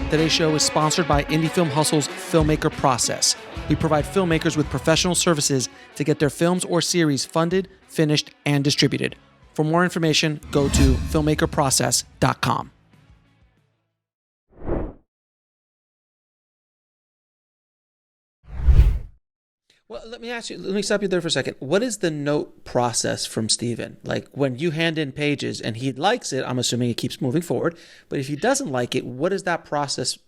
Today's show is sponsored by Indie Film Hustle's Filmmaker process. We provide filmmakers with professional services to get their films or series funded, finished, and distributed. For more information, go to filmmakerprocess.com. Well, let me stop you there for a second. What is the note process from Steven? Like when you hand in pages and he likes it, I'm assuming it keeps moving forward. But if he doesn't like it, what is that process?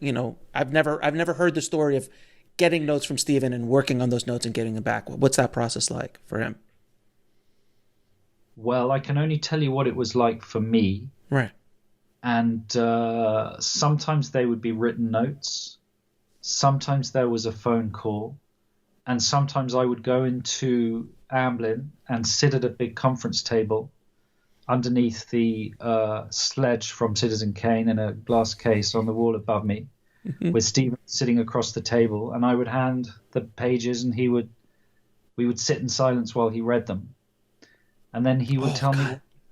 You know, I've never heard the story of getting notes from Steven and working on those notes and getting them back. What's that process like for him? Well, I can only tell you what it was like for me. Right. And sometimes they would be written notes. Sometimes there was a phone call. And sometimes I would go into Amblin and sit at a big conference table underneath the sledge from Citizen Kane in a glass case on the wall above me, with Stephen sitting across the table. And I would hand the pages, and we would sit in silence while he read them. And then he would tell me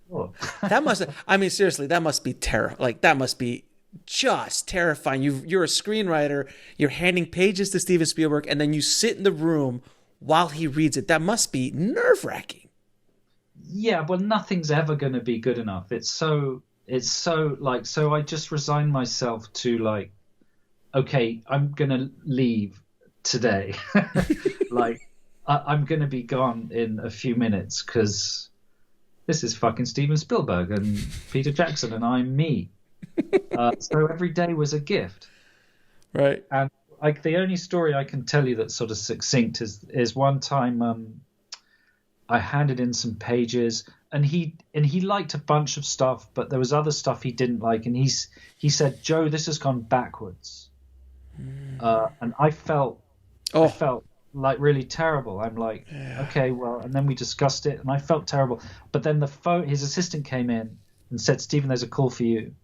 what he thought. That must, I mean, seriously, that must be like, that must be just terrifying. You're a screenwriter, you're handing pages to Steven Spielberg, and then you sit in the room while he reads it. That must be nerve-wracking. Yeah, well, nothing's ever going to be good enough. So I just resign myself to like, okay, I'm going to leave today. Like, I'm going to be gone in a few minutes because this is fucking Steven Spielberg and Peter Jackson, and I'm me. So every day was a gift. Right. And like the only story I can tell you that's sort of succinct is one time I handed in some pages, and he liked a bunch of stuff, but there was other stuff he didn't like, and he said, "Joe, this has gone backwards." And I felt like really terrible. I'm like, okay, well, and then we discussed it, and I felt terrible. But then his assistant came in and said, "Stephen, there's a call for you."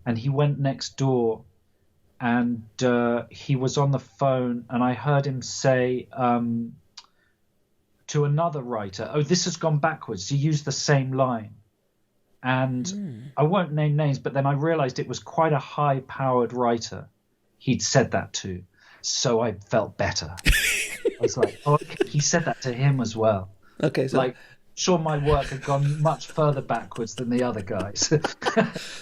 And he went next door, and he was on the phone, and I heard him say to another writer, "Oh, this has gone backwards." He used the same line. And I won't name names, but then I realized it was quite a high-powered writer he'd said that to. So I felt better. I was like, oh, okay, he said that to him as well. Okay, so like, sure, my work had gone much further backwards than the other guys.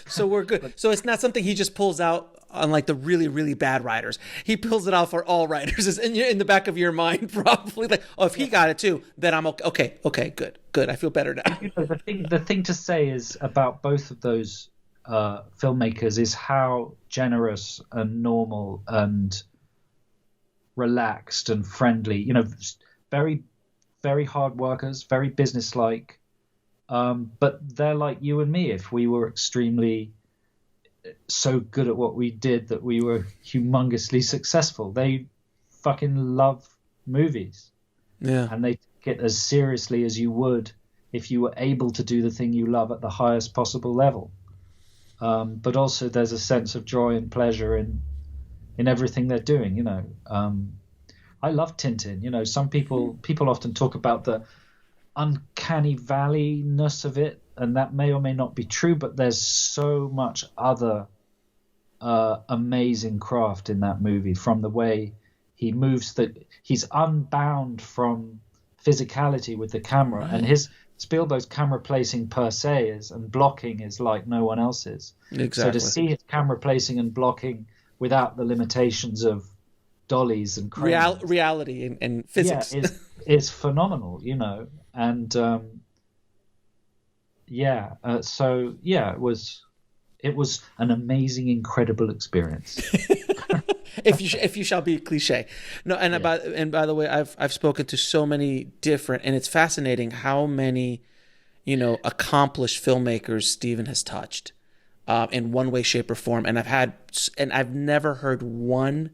So we're good. So it's not something he just pulls out on like the really, really bad writers. He pulls it out for all writers. It's in the back of your mind, probably like, oh, if he got it too, then I'm okay. Okay, good. I feel better now. You know, the thing to say is about both of those filmmakers is how generous and normal and relaxed and friendly. You know, very, very hard workers, very businesslike. But they're like you and me. If we were extremely so good at what we did that we were humongously successful, they fucking love movies. Yeah. And they take it as seriously as you would if you were able to do the thing you love at the highest possible level. But also there's a sense of joy and pleasure in everything they're doing, you know. I love Tintin. You know, some people often talk about the uncanny valley-ness of it, and that may or may not be true, but there's so much other amazing craft in that movie, from the way he moves, he's unbound from physicality with the camera, right. And his Spielberg's camera placing per se and blocking is like no one else's. Exactly. So to see his camera placing and blocking without the limitations of dollies and cranes, reality and physics, is phenomenal, you know. And it was an amazing, incredible experience. if you shall be cliche. No, and by the way, I've spoken to so many different, and it's fascinating how many, you know, accomplished filmmakers Steven has touched in one way, shape, or form. And I've never heard one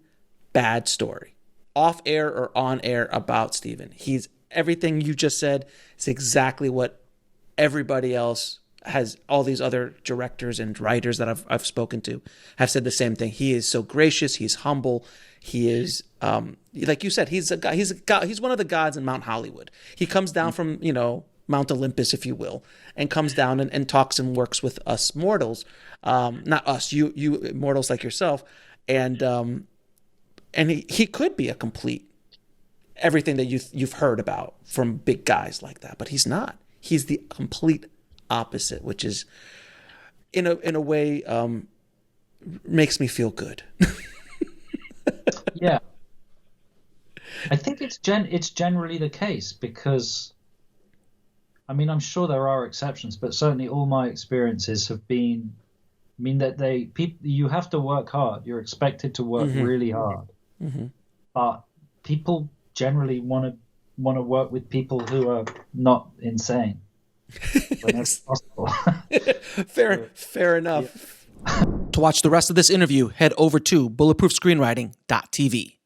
bad story, off air or on air, about Steven. He's everything you just said is exactly what everybody else has. All these other directors and writers that I've spoken to have said the same thing. He is so gracious. He's humble. He is, like you said, he's a guy. He's one of the gods in Mount Hollywood. He comes down from, you know, Mount Olympus, if you will, and comes down and talks and works with us mortals. Not us, you mortals like yourself, and he could be a complete everything that you've heard about from big guys like that, but he's not. He's the complete opposite, which is in a way makes me feel good. Yeah, I think it's generally the case, because I mean, I'm sure there are exceptions, but certainly all my experiences have been, I mean, that you have to work hard. You're expected to work really hard, but people generally want to work with people who are not insane whenever possible. Fair enough. Yeah. To watch the rest of this interview, head over to bulletproofscreenwriting.tv.